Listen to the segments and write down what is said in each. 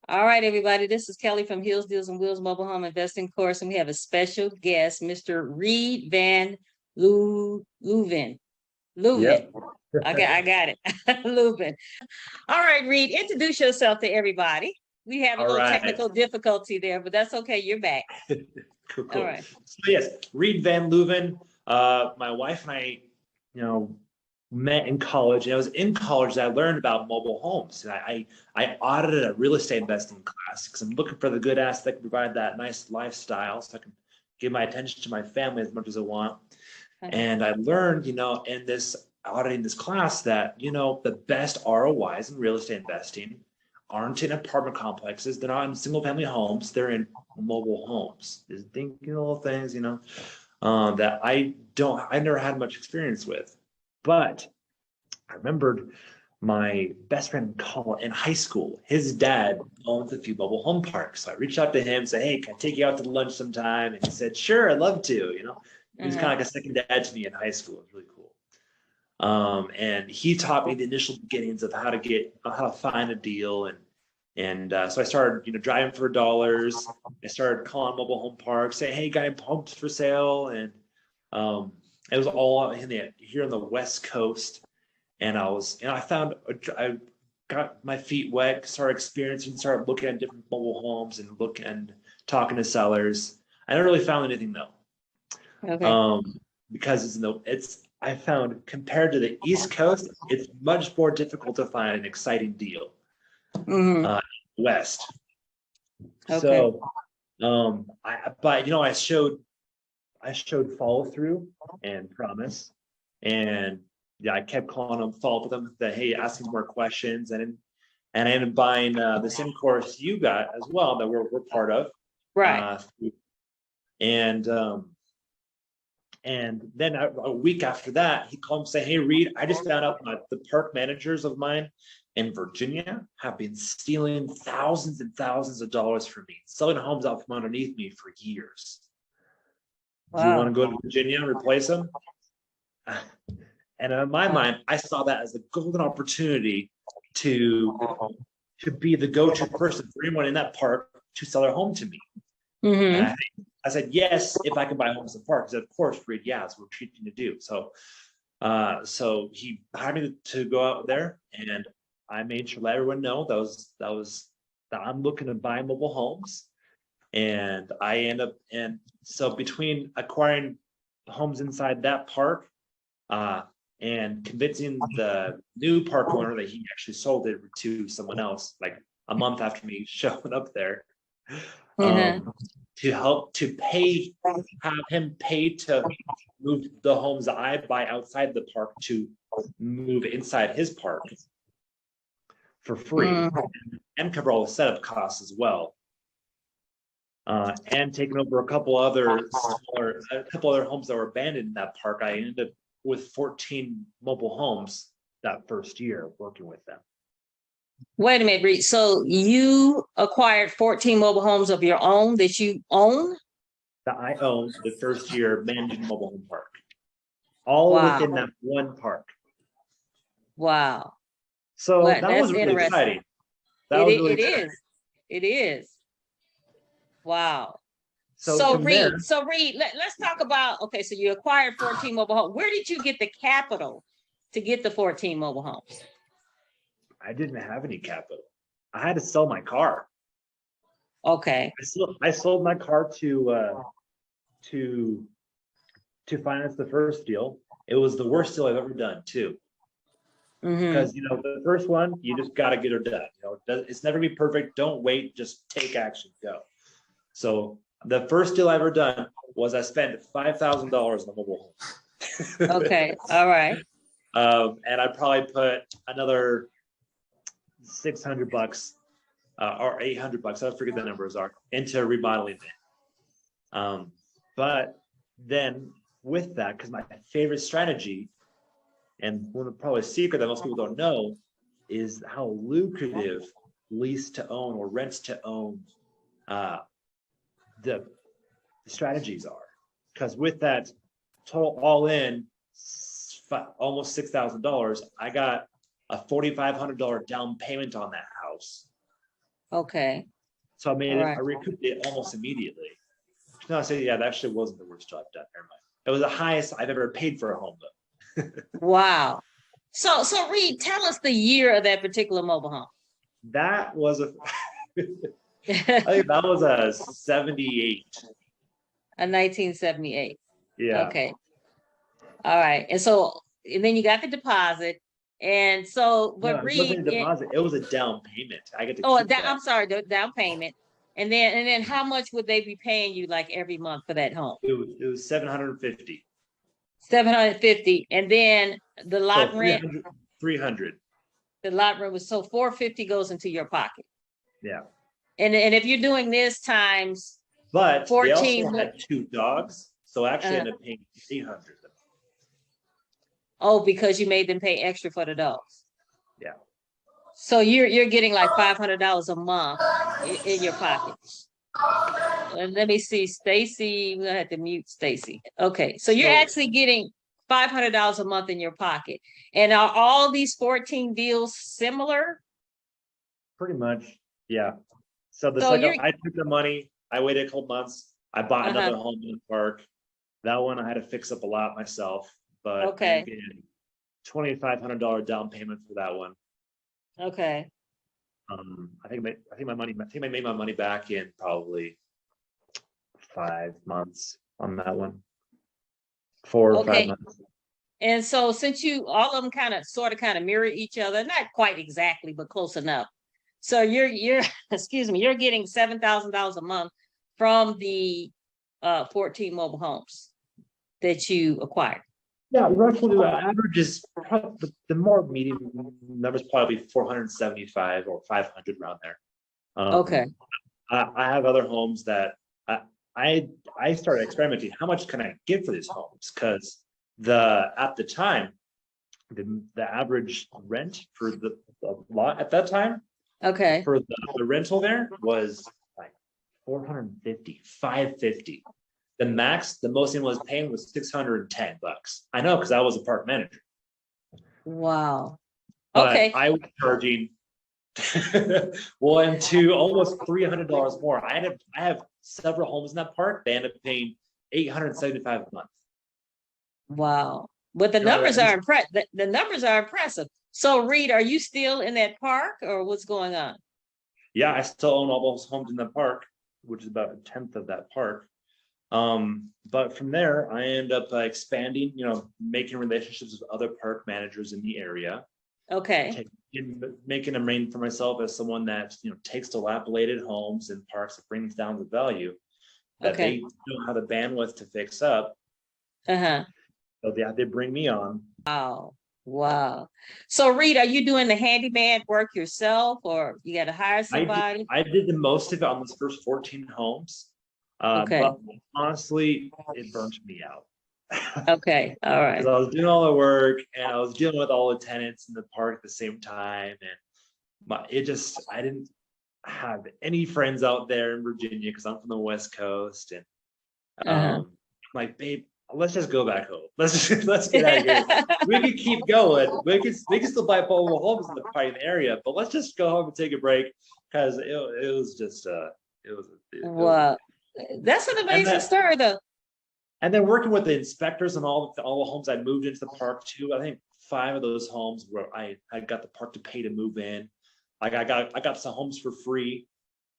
All right, everybody. This is Kelly from Hills Deals and Wheels Mobile Home Investing Course, and we have a special guest, Mr. Reed Van Leuven. Leuven. Yep. I got it. Leuven. All right, Reed, introduce yourself to everybody. We have a All little right. technical difficulty there, but that's okay. You're back. Cool. All right. So yes, Reed Van Leuven. My wife and I, met in college. And it was in college that I learned about mobile homes. And I audited a real estate investing class because I'm looking for the good ass that can provide that nice lifestyle, so I can give my attention to my family as much as I want. And I learned, in this auditing this class that, the best ROIs in real estate investing aren't in apartment complexes. They're not in single family homes. They're in mobile homes. Just thinking little things, that I never had much experience with. But I remembered my best friend in high school, his dad owns a few mobile home parks. So I reached out to him and said, hey, can I take you out to lunch sometime? And he said, sure, I'd love to, He was kind of like a second dad to me in high school. It was really cool. And he taught me the initial beginnings of how to find a deal. And so I started, driving for dollars. I started calling mobile home parks, saying, hey, got homes for sale. And it was all here on the West Coast. And I got my feet wet, started looking at different mobile homes and talking to sellers. I never really found anything though. Okay. Because I found compared to the East Coast, it's much more difficult to find an exciting deal. West. Okay. So, I showed follow through and promise, and I kept calling them, follow up with them, that hey, asking more questions, and I ended up buying the same course you got as well that we're part of, Right. And then a week after that, he called and said, hey, Reed, I just found out the park managers of mine in Virginia have been stealing thousands and thousands of dollars from me, selling homes out from underneath me for years. Wow. Do you want to go to Virginia and replace them? And in my mind, I saw that as a golden opportunity to be the go-to person for anyone in that park to sell their home to me. And I said, yes, if I can buy homes in the park. He said, of course, Reed, yeah, that's what we're treating to do. So he hired me to go out there, and I made sure to let everyone know that I'm looking to buy mobile homes. And so between acquiring homes inside that park, and convincing the new park owner that he actually sold it to someone else, like a month after me showing up there, to have him pay to move the homes that I buy outside the park to move inside his park for free, and cover all the setup costs as well. And taking over a couple other homes that were abandoned in that park. I ended up with 14 mobile homes that first year working with them. Wait a minute, Reed. So you acquired 14 mobile homes of your own that you own? That I owned the first year managing mobile home park. All within that one park. Wow. So that was really exciting. It is. Wow. So Reed, let's talk about, okay, so you acquired 14 mobile homes. Where did you get the capital to get the 14 mobile homes? I didn't have any capital. I had to sell my car. Okay. I sold my car to finance the first deal. It was the worst deal I've ever done too. Because the first one, you just got to get her done. It's never gonna be perfect. Don't wait. Just take action. Go. So the first deal I ever done was I spent $5,000 on a mobile home. Okay. All right. And I probably put another $600 or $800, I forget the numbers are, into remodeling it. But then with that, because my favorite strategy, and one of probably a secret that most people don't know, is how lucrative lease to own or rents to own the strategies are. Because with that total all in almost $6,000, I got a $4,500 down payment on that house. Okay. So I made All it, right. I recouped it almost immediately. No, I say, yeah, that actually wasn't the worst job done. Never mind. It was the highest I've ever paid for a home, though. Wow. So Reed, tell us the year of that particular mobile home. That was I think that was a 78. A 1978. Yeah. Okay. All right. And then you got the deposit. And so, No, but it wasn't Reed, a deposit. It was a down payment. I get to oh, keep that. I'm sorry, the down payment. And then how much would they be paying you like every month for that home? It was 750. 750. And then the lot So rent, 300. the lot rent was so 450 goes into your pocket. Yeah. And if you're doing this times But they 14, also had 2 dogs. So I actually uh, ended up paying 800. oh, because you made them pay extra for the dogs. Yeah. So you're getting like $500 a month in your pocket. And let me see, Stacy. We had to mute Stacy. Okay, so you're actually getting $500 a month in your pocket. And are all these 14 deals similar? Pretty much. Yeah. So the So second I took the money, I waited a couple months. I bought Uh-huh. another home in the park. That one I had to fix up a lot myself, but Okay. again, $2,500 down payment for that one. Okay. I think I made my money back in probably 5 months on that one. 4 or 5 Okay. months. And so since all of them kind of mirror each other, not quite exactly, but close enough. So you're excuse me, you're getting $7,000 a month from the 14 mobile homes that you acquired. Yeah, roughly the average is the more medium numbers probably 475 or 500 around there. Okay. I have other homes that I started experimenting. How much can I get for these homes? Because at the time, the average rent for the lot at that time Okay. for the rental there was like 450, 550. The most anyone was paying was $610. I know because I was a park manager. Wow. But Okay. I was charging 1, 2, almost $300 more. I have several homes in that park. They end up paying $875 a month. Wow. But the numbers are impressive. The numbers are impressive. So Reed, are you still in that park or what's going on? Yeah, I still own all those homes in the park, which is about 1/10 of that park. But from there, I end up expanding, making relationships with other park managers in the area. Okay. Making a name for myself as someone that takes dilapidated homes and parks that brings down the value that they don't have the bandwidth to fix up. Uh-huh. So they bring me on. Wow. So Reed, are you doing the handyman work yourself or you got to hire somebody? I did the most of it on those first 14 homes. Okay. But honestly, it burnt me out. Okay. All right. Because I was doing all the work and I was dealing with all the tenants in the park at the same time. And I didn't have any friends out there in Virginia because I'm from the West Coast. And I'm like, babe, let's just go back home. Let's get out of here. We can keep going. We can still buy mobile homes in the area, but let's just go home and take a break because it was just Wow. That's an amazing story though. And then working with the inspectors and all the homes I moved into the park too. I think 5 of those homes where I got the park to pay to move in. Like I got some homes for free,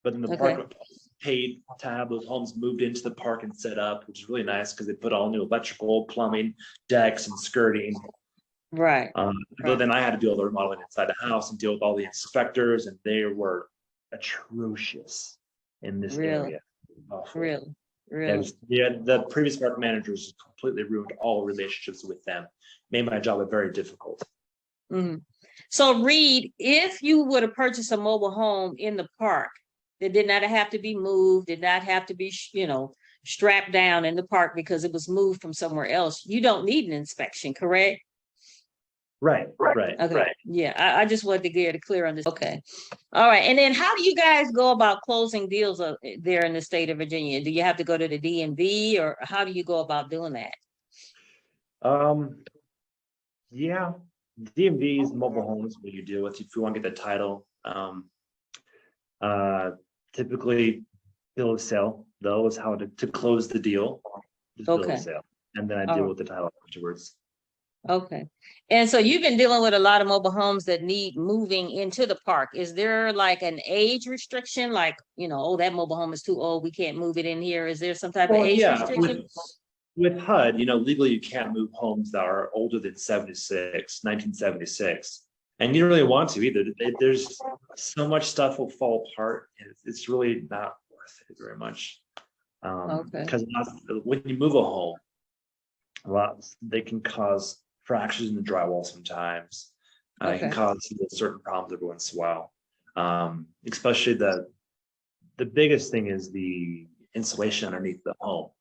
but then the park paid to have those homes moved into the park and set up, which is really nice because they put all new electrical, plumbing, decks, and skirting. Right. But then I had to do all the remodeling inside the house and deal with all the inspectors, and they were atrocious in this area. Awful. Really? The previous park managers completely ruined all relationships with them, made my job very difficult. Mm-hmm. So Reed, if you were to purchase a mobile home in the park that did not have to be moved, did not have to be, strapped down in the park because it was moved from somewhere else, you don't need an inspection, correct? Right. Okay. Right. Yeah, I just wanted to get it clear on this. Okay. All right. And then how do you guys go about closing deals there in the state of Virginia? Do you have to go to the DMV or how do you go about doing that? Yeah. DMV's mobile homes, what you deal with if you want to get the title. Typically, bill of sale, though, is how to close the deal. Just bill Okay. of sale. And then I All deal right. with the title afterwards. Okay. And so you've been dealing with a lot of mobile homes that need moving into the park. Is there like an age restriction? Like, oh, that mobile home is too old, we can't move it in here. Is there some type of Well, age yeah, restriction? with HUD, legally you can't move homes that are older than 1976. And you don't really want to either. There's so much stuff will fall apart. It's really not worth it very much. Okay. Because when you move a home, they can cause fractures in the drywall sometimes. It can Okay. cause certain problems every once in a while. Especially the biggest thing is the insulation underneath the home.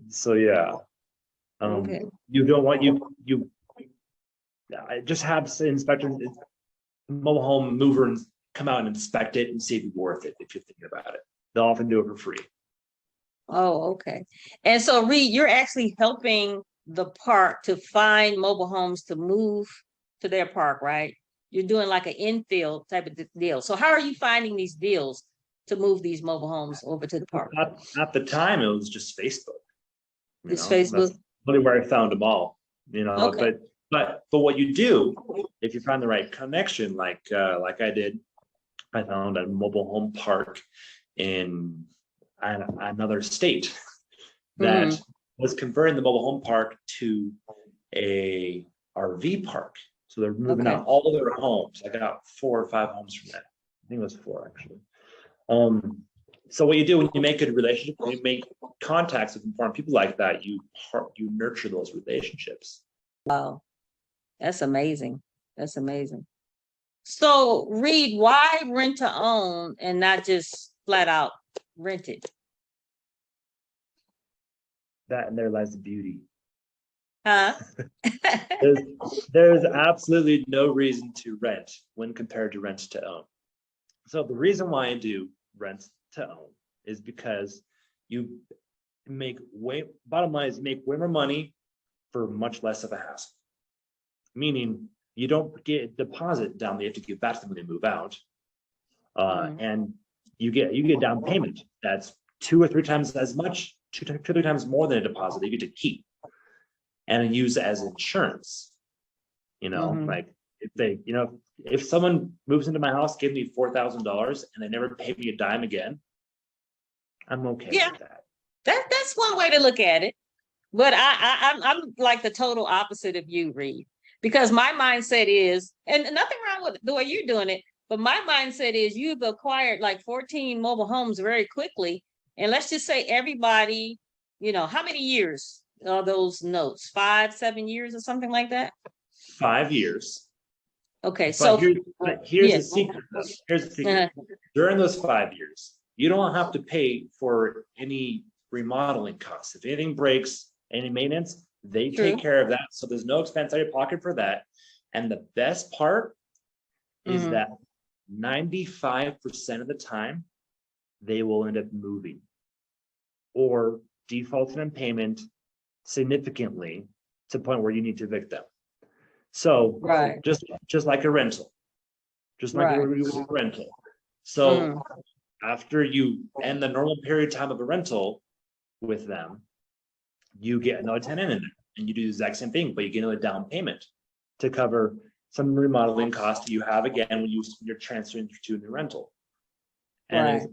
So yeah. Okay. You don't want I just have inspectors, mobile home movers come out and inspect it and see if it's worth it if you're thinking about it. They'll often do it for free. Oh, okay. And so Reed, you're actually helping the park to find mobile homes to move to their park, right? You're doing like an infill type of deal. So how are you finding these deals to move these mobile homes over to the park? At the time, it was just Facebook. It's Facebook. That's really where I found them all. Okay. But what you do if you find the right connection, like I did, I found a mobile home park in another state that was converting the mobile home park to a RV park. So they're moving out all their homes. I got 4 or 5 homes from that. I think it was 4 actually. So what you do when you make a relationship, when you make contacts with informed people like that, you nurture those relationships. Wow. That's amazing. That's amazing. So Reed, why rent to own and not just flat out rent it? That and there lies the beauty. Huh? There's absolutely no reason to rent when compared to rent to own. So the reason why I do rent to own is because you bottom line is you make way more money for much less of a hassle. Meaning you don't get a deposit down that you have to give back to them when they move out. And you get down payment that's 2 or 3 times as much, 2 to 3 times more than a deposit that you get to keep and use it as insurance. Like if someone moves into my house, give me $4,000 and they never pay me a dime again, I'm okay with that. That's one way to look at it. But I'm like the total opposite of you, Reed, because my mindset is, and nothing wrong with the way you're doing it, but my mindset is you've acquired like 14 mobile homes very quickly. And let's just say everybody, how many years are those notes? 5, 7 years or something like that? 5 years. Okay, so here's the secret. Here's the secret. During those 5 years, you don't have to pay for any remodeling costs. If anything breaks, any maintenance, they take care of that. So there's no expense out of your pocket for that. And the best part is that 95% of the time, they will end up moving or defaulting on payment significantly to the point where you need to evict them. So just like a rental, a rental. So after you end the normal period of time of a rental with them, you get another tenant in there and you do the exact same thing, but you get another down payment to cover some remodeling costs that you have again when you're transferring to a new rental. And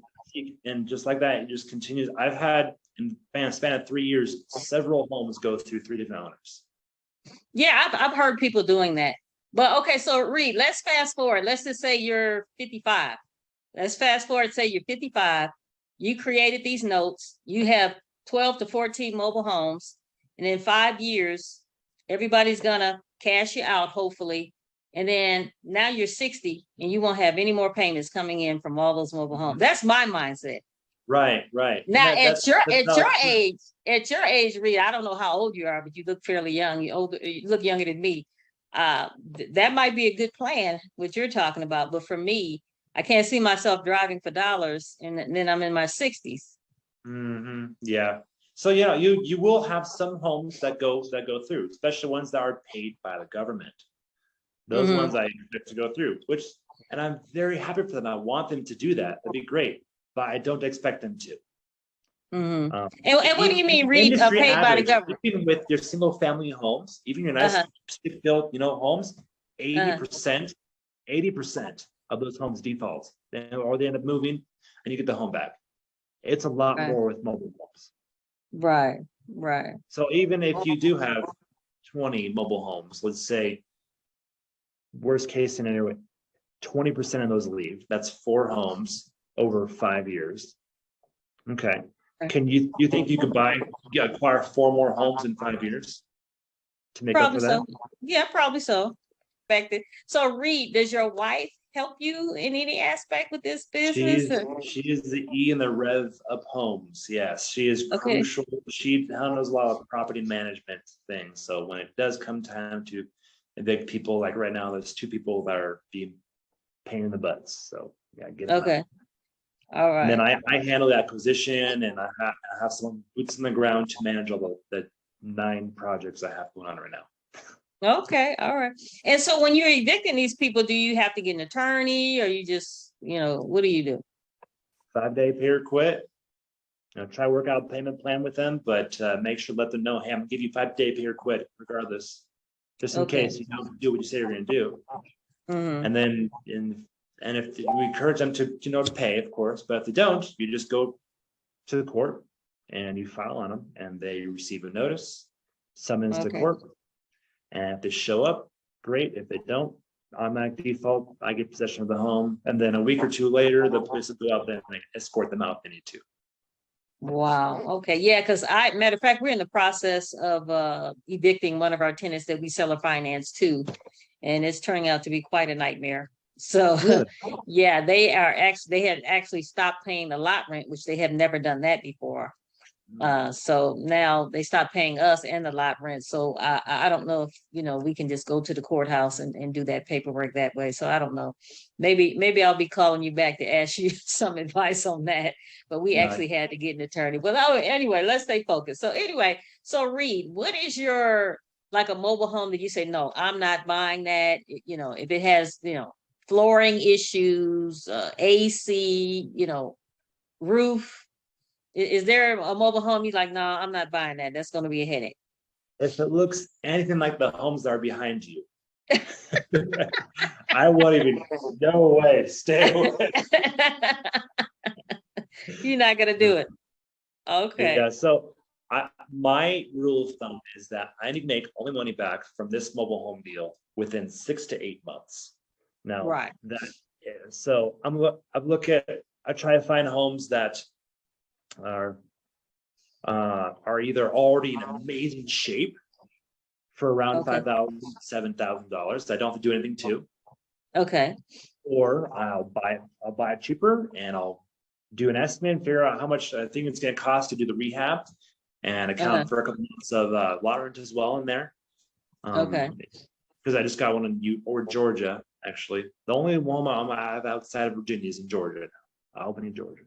just like that, it just continues. I've had in a span of 3 years, several homes go through 3 different owners. Yeah, I've heard people doing that. But okay, so Reed, let's fast forward. Let's just say you're 55. Let's fast forward, say you're 55. You created these notes. You have 12 to 14 mobile homes. And in 5 years, everybody's gonna cash you out, hopefully. And then now you're 60 and you won't have any more payments coming in from all those mobile homes. That's my mindset. Right. Now at your age, Reed, I don't know how old you are, but you look fairly young. You look younger than me. That might be a good plan, what you're talking about. But for me, I can't see myself driving for dollars, and then I'm in my 60s. Yeah. So you will have some homes that go through, especially ones that are paid by the government. Those ones I expect to go through, which And I'm very happy for them. I want them to do that. That'd be great, but I don't expect them to. And what do you mean, Reed, industry paid by the average, government? even with your single family homes, even your nice stick built, homes, 80% of those homes default, or they end up moving and you get the home back. It's a lot more with mobile homes. Right. So even if you do have 20 mobile homes, let's say worst case scenario, 20% of those leave. That's 4 homes over 5 years. Okay. Can you think you could acquire 4 more homes in 5 years to make up for that? So. Yeah, probably so. So Reed, does your wife help you in any aspect with this business? She is the E in the rev of homes. Yes, she is crucial. She handles a lot of property management things. So when it does come time to evict people, like right now, there's 2 people that are being pain in the butts. So yeah, get them out. All right. And then I handle the acquisition, and I have some boots on the ground to manage all the 9 projects I have going on right now. Okay, all right. And so when you're evicting these people, do you have to get an attorney, or you just, what do you do? 5-day pay or quit. Try to work out a payment plan with them, but make sure to let them know, hey, I'm gonna give you 5-day pay or quit regardless, just in case you don't do what you say you're gonna do. And then and if we encourage them to to pay, of course, but if they don't, you just go to the court and you file on them, and they receive a notice, summons to court. And if they show up, great. If they don't, automatic default, I get possession of the home. And then a week or 2 later, the police will go out there and escort them out if they need to. Wow. Okay. Yeah. Because matter of fact, we're in the process of evicting one of our tenants that we sell our finance to. And it's turning out to be quite a nightmare. So yeah, they had actually stopped paying the lot rent, which they have never done that before. So now they stopped paying us and the lot rent. So I don't know if we can just go to the courthouse and do that paperwork that way. So I don't know. Maybe I'll be calling you back to ask you some advice on that. But we actually had to get an attorney. Well, anyway, let's stay focused. So Reed, what is your like a mobile home that you say, no, I'm not buying that? If it has flooring issues, AC, roof. Is there a mobile home you're like, no, I'm not buying that. That's going to be a headache. If it looks anything like the homes that are behind you, I won't even, no way, stay away. You're not going to do it. Okay. Yeah, so my rule of thumb is that I need to make only money back from this mobile home deal within 6 to 8 months. Now, so I try to find homes that are either already in amazing shape for around $5,000, $7,000. I don't have to do anything to. Okay. Or I'll buy it cheaper, and I'll do an estimate and figure out how much I think it's going to cost to do the rehab, and account for a couple months of lot rent as well in there. Because I just got one in Georgia, actually. The only one I have outside of Virginia is in Georgia now. Albany, Georgia.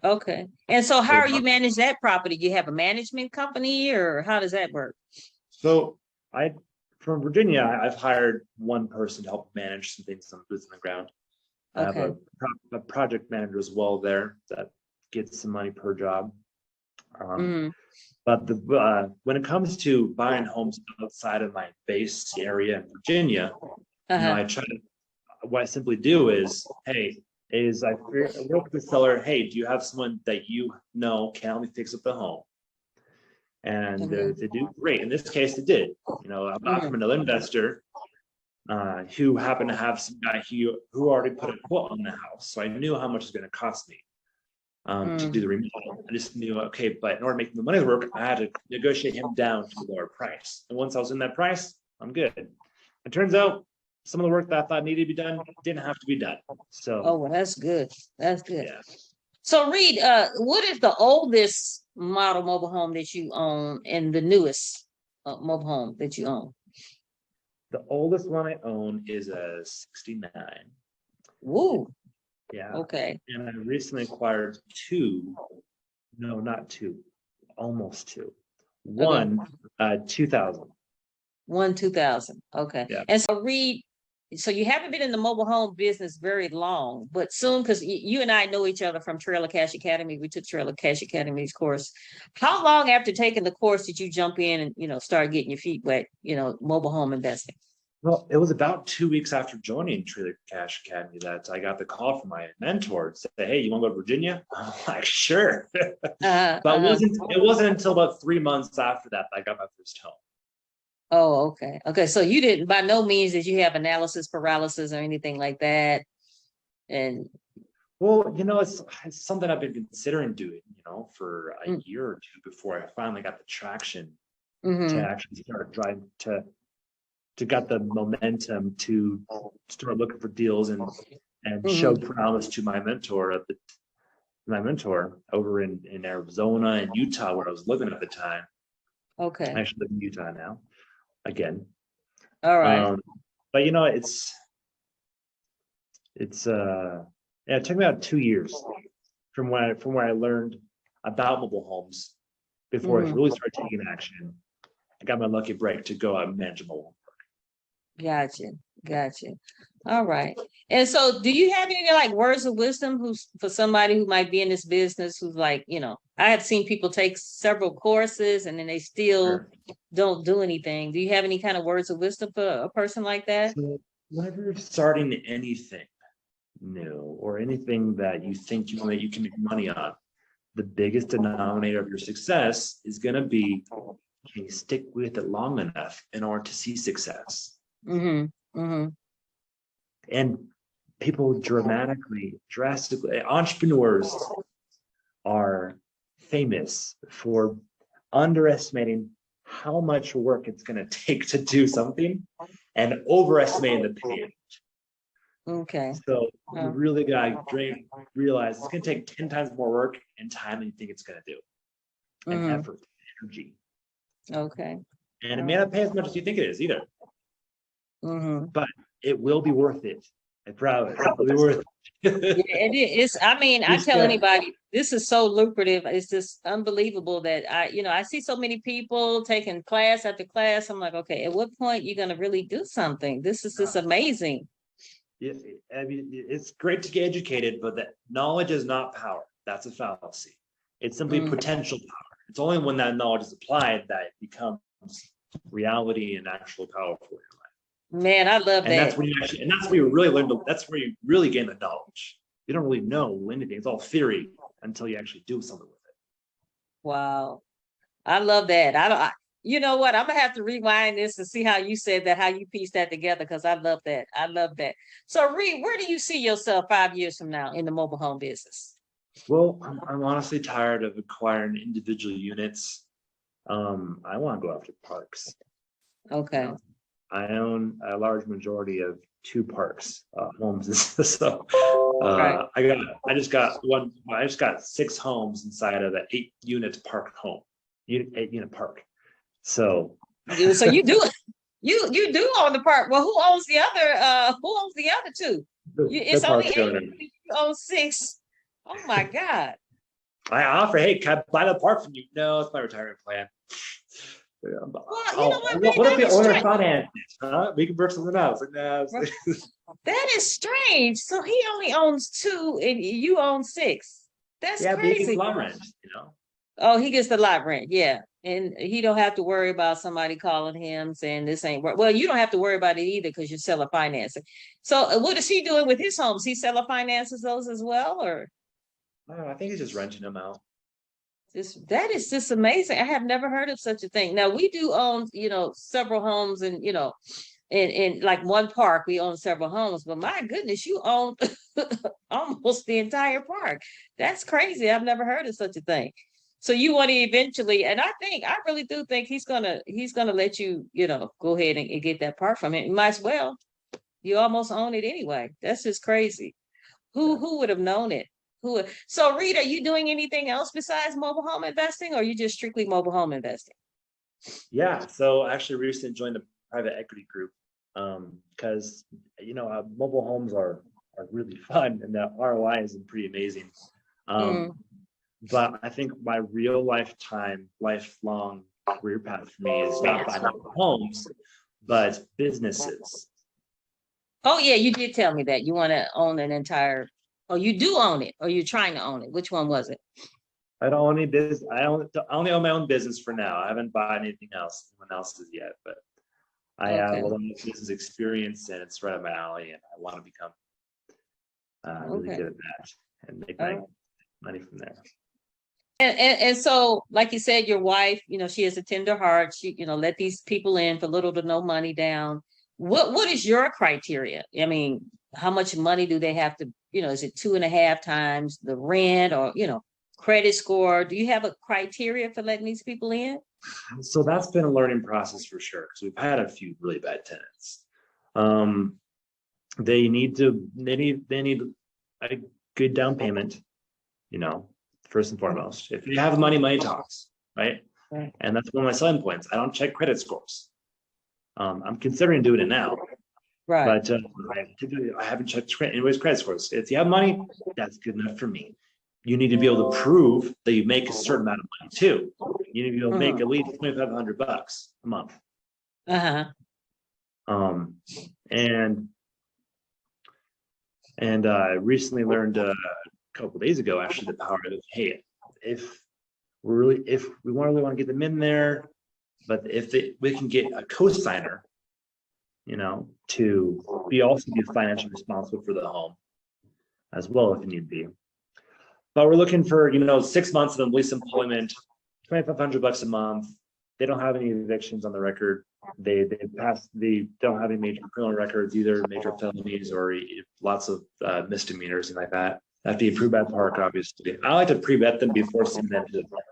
Okay. And so how are you manage that property? Do you have a management company, or how does that work? So from Virginia, I've hired one person to help manage some things, some boots on the ground. I have a project manager as well there that gets some money per job. But when it comes to buying homes outside of my base area in Virginia, what I simply do is, I work with the seller. Hey, do you have someone that can help me fix up the home? And they do great. In this case, they did. I bought from another investor who happened to have some guy who already put a quote on the house, so I knew how much it was going to cost me to do the remodel. I just knew, but in order to make the money work, I had to negotiate him down to a lower price. And once I was in that price, I'm good. It turns out some of the work that I thought needed to be done didn't have to be done. So, well, that's good. That's good. Yeah. So, Reed, what is the oldest model mobile home that you own, and the newest mobile home that you own? The oldest one I own is a 69. Woo. Yeah. Okay. And I recently acquired 2. No, not 2. Almost 2. One, 2000. One 2000. Okay. Yeah. And so, Reed, so you haven't been in the mobile home business very long, but soon, because you and I know each other from Trailer Cash Academy. We took Trailer Cash Academy's course. How long after taking the course did you jump in and, start getting your feet wet, mobile home investing? Well, it was about 2 weeks after joining Trailer Cash Academy that I got the call from my mentor to say, "Hey, you want to go to Virginia?" I'm like, "Sure." But it wasn't until about 3 months after that I got my first home. Oh, okay. Okay. So you didn't, by no means did you have analysis paralysis or anything like that. And well, it's something I've been considering doing, for a year or two before I finally got the traction to actually start driving to got the momentum to start looking for deals and show promise to my mentor over in Arizona and Utah where I was living at the time. Okay. I actually live in Utah now again. All right. But it took me about 2 years from where I learned about mobile homes before I really started taking action. I got my lucky break to go out and manage a mobile home. Gotcha. All right. And so do you have any like words of wisdom for somebody who might be in this business who's like, I have seen people take several courses and then they still don't do anything. Do you have any kind of words of wisdom for a person like that? So whenever you're starting anything new or anything that you think you can make money on, the biggest denominator of your success is going to be, can you stick with it long enough in order to see success? And people drastically, entrepreneurs are famous for underestimating how much work it's going to take to do something and overestimating the payout. Okay. So you really got to realize it's going to take 10 times more work and time than you think it's going to do. And effort, energy. Okay. And it may not pay as much as you think it is either. But it will be worth it. I promise. It will be worth it. It is. I mean, I tell anybody this is so lucrative. It's just unbelievable that I see so many people taking class after class. I'm like, okay, at what point are you going to really do something? This is just amazing. I mean, it's great to get educated, but that knowledge is not power. That's a fallacy. It's simply potential power. It's only when that knowledge is applied that it becomes reality and actual power for your life. Man, I love that. That's when that's where you really learn. That's where you really gain the knowledge. You don't really know anything. It's all theory until you actually do something with it. Wow, I love that. You know what? I'm gonna have to rewind this and see how you said that, how you pieced that together, because I love that. I love that. So, Reed, where do you see yourself 5 years from now in the mobile home business? Well, I'm honestly tired of acquiring individual units. I want to go after parks. Okay. I own a large majority of 2 parks homes, so I just got 6 homes inside of an 8-unit park home, 8-unit park. So you do own the park. Well, who owns the other? Who owns the other 2? It's only 8. You own 6. Oh my God! I offer, hey, can I buy the park from you? No, it's my retirement plan. Well, what if the owner financed it? Huh? We can work something else. Like, nah, that is strange. So he only owns 2, and you own 6. That's crazy. But he gets lot rent, Oh, he gets the lot rent, yeah, and he don't have to worry about somebody calling him saying this ain't work. Well, you don't have to worry about it either because you're seller financing. So, what is he doing with his homes? He seller finances those as well, or? I think he's just renting them out. That is just amazing. I have never heard of such a thing. Now we do own, several homes and, in like one park, we own several homes, but my goodness, you own almost the entire park. That's crazy. I've never heard of such a thing. So you want to eventually, and I really do think he's gonna let you, go ahead and get that park from him. You might as well. You almost own it anyway. That's just crazy. Who would have known it? So, Reed, are you doing anything else besides mobile home investing, or are you just strictly mobile home investing? Yeah, so I actually recently joined a private equity group because mobile homes are really fun and the ROI is pretty amazing. But I think my real lifelong career path for me is not buying mobile homes, but businesses. Oh yeah, you did tell me that you want to own an entire. Oh, you do own it, or you're trying to own it. Which one was it? I don't own any business. I only own my own business for now. I haven't bought anything else, anyone else's yet, but I have Okay. a lot of business experience and it's right up my alley and I want to become really Okay. good at that and make All my right. money from there. And so, like you said, your wife, she has a tender heart. She, let these people in for little to no money down. What is your criteria? I mean, how much money do they have to, is it 2.5 times the rent or, credit score? Do you have a criteria for letting these people in? So that's been a learning process for sure because we've had a few really bad tenants. They need a good down payment, first and foremost. If you have money, money talks, right? Right. And that's one of my selling points. I don't check credit scores. I'm considering doing it now, Right. but I haven't checked anybody's credit scores. If you have money, that's good enough for me. You need to be able to prove that you make a certain amount of money too. You need to be able to make at least $2,500 a month. Uh-huh. And I recently learned a couple of days ago, actually, the power of, hey, if we really want to get them in there, but if we can get a co-signer, to be financially responsible for the home as well, if need be. But we're looking for, 6 months of lease employment, $2,500 a month. They don't have any evictions on the record. They don't have any major criminal records, either major felonies or lots of misdemeanors and like that. They have to be approved by the park, obviously. I like to pre-vet them before sending them to the park.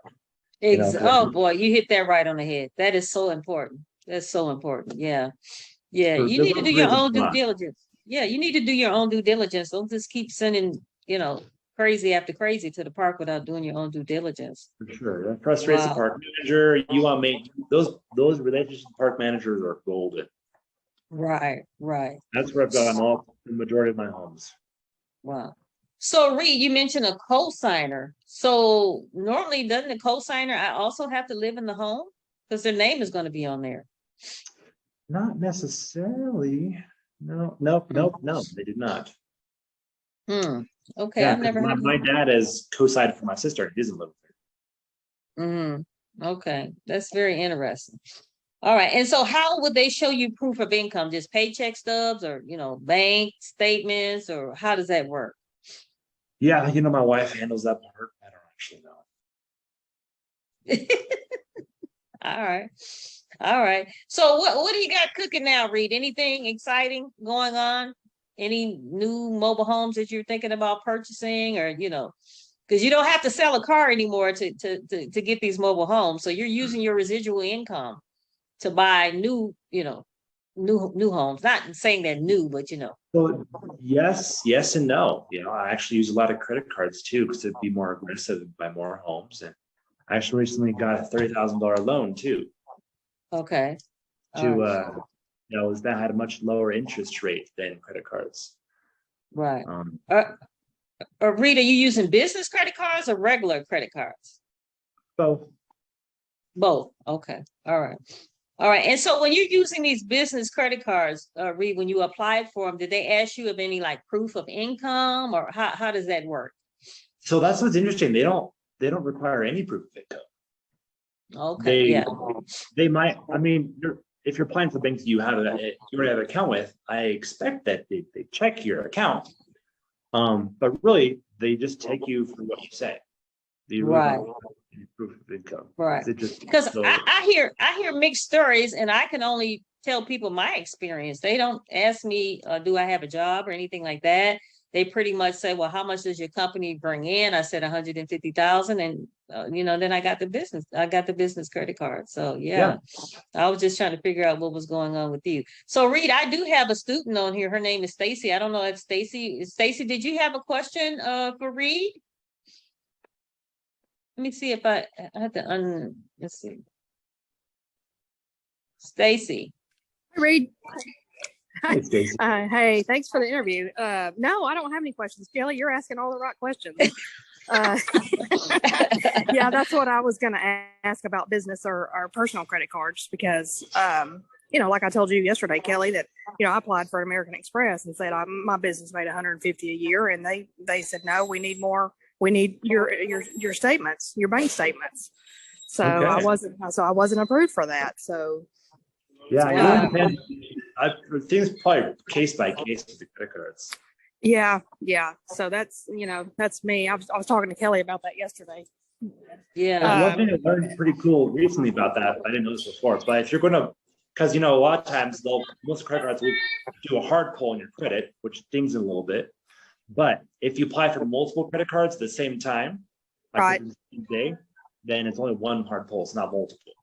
Oh boy, you hit that right on the head. That is so important. That's so important. Yeah. Yeah. You need to do your own due diligence. Yeah, you need to do your own due diligence. Don't just keep sending, crazy after crazy to the park without doing your own due diligence. For sure. That frustrates the park manager. You want to make those relationships with park managers are golden. Right. That's where I've gotten the majority of my homes. Wow. So Reed, you mentioned a co-signer. So normally doesn't the co-signer also have to live in the home? Because their name is going to be on there. Not necessarily. No, they did not. Okay, yeah, I've never heard my dad is co-signed for my sister. He doesn't live there. Okay, that's very interesting. All right, and so how would they show you proof of income? Just paycheck stubs, or bank statements, or how does that work? Yeah, my wife handles that part. I don't actually know. All right. So what do you got cooking now, Reed? Anything exciting going on? Any new mobile homes that you're thinking about purchasing, or because you don't have to sell a car anymore to get these mobile homes. So you're using your residual income to buy new homes. Not saying they're new, but So yes and no. I actually use a lot of credit cards too because it'd be more aggressive and buy more homes. And I actually recently got a $30,000 loan too. Okay. That had a much lower interest rate than credit cards. Right. Reed, are you using business credit cards or regular credit cards? Both. Okay. All right. And so when you're using these business credit cards, Reed, when you applied for them, did they ask you of any proof of income, or how does that work? So that's what's interesting. They don't require any proof of income. Okay. They might. I mean, if you're applying for banks you already have an account with, I expect that they check your account. But really, they just take you for what you say. Right. Proof of income. Right. Because I hear mixed stories, and I can only tell people my experience. They don't ask me, do I have a job or anything like that. They pretty much say, well, how much does your company bring in? I said 150,000, and then I got the business credit card. So yeah, I was just trying to figure out what was going on with you. So Reed, I do have a student on here. Her name is Stacy. I don't know if Stacy, did you have a question for Reed? Let me see if I have to let's see. Stacy. Reed. Hey, Stacy. Hey, thanks for the interview. No, I don't have any questions. Kellie, you're asking all the right questions. Yeah, that's what I was going to ask about business or personal credit cards, because like I told you yesterday, Kelly, that, I applied for American Express and said my business made 150 a year. And they said, no, we need more. We need your statements, your bank statements. So I wasn't approved for that. So yeah, it really depends. I think it's probably case by case with the credit cards. Yeah. So that's me. I was talking to Kelly about that yesterday. Yeah. One thing I learned pretty cool recently about that, I didn't know this before, but if you're going to, because a lot of times most credit cards will do a hard pull on your credit, which stings it a little bit. But if you apply for multiple credit cards at the same time, like the same day, then it's only one hard pull. It's not multiple.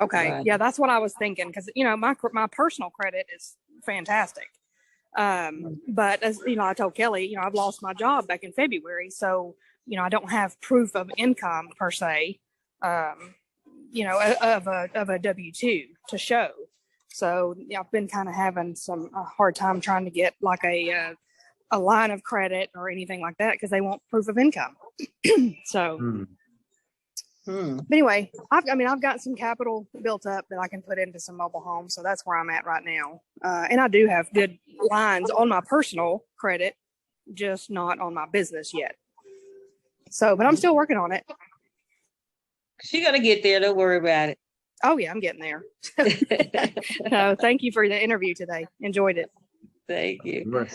Okay. Right. Yeah, that's what I was thinking, because my personal credit is fantastic. But as I told Kelly, I've lost my job back in February, so I don't have proof of income per se, of a W-2 to show. So I've been kind of having a hard time trying to get like a line of credit or anything like that, because they want proof of income. So. But anyway, I've got some capital built up that I can put into some mobile homes, so that's where I'm at right now. And I do have good lines on my personal credit, just not on my business yet. So, but I'm still working on it. She's gonna get there. Don't worry about it. Oh yeah, I'm getting there. Thank you for the interview today. Enjoyed it. Thank you.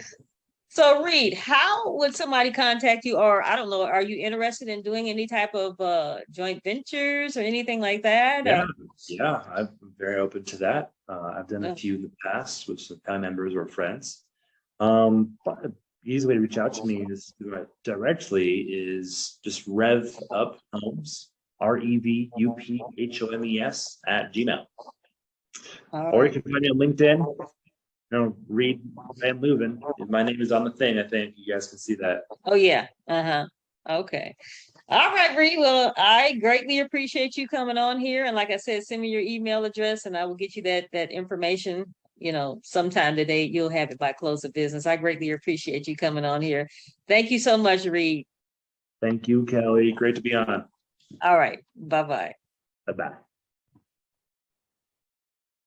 So Reed, how would somebody contact you, or I don't know, are you interested in doing any type of joint ventures or anything like that? Yeah, I'm very open to that. I've done a few in the past with some family members or friends. But the easy way to reach out to me is directly is just Rev Up Homes, REVUPHOMES @gmail. Or you can find me on LinkedIn. Reed Van Leuven. My name is on the thing. I think you guys can see that. Oh yeah. Okay. All right, Reed. Well, I greatly appreciate you coming on here. And like I said, send me your email address and I will get you that information, sometime today. You'll have it by close of business. I greatly appreciate you coming on here. Thank you so much, Reed. Thank you, Kelly. Great to be on. All right. Bye-bye. Bye-bye.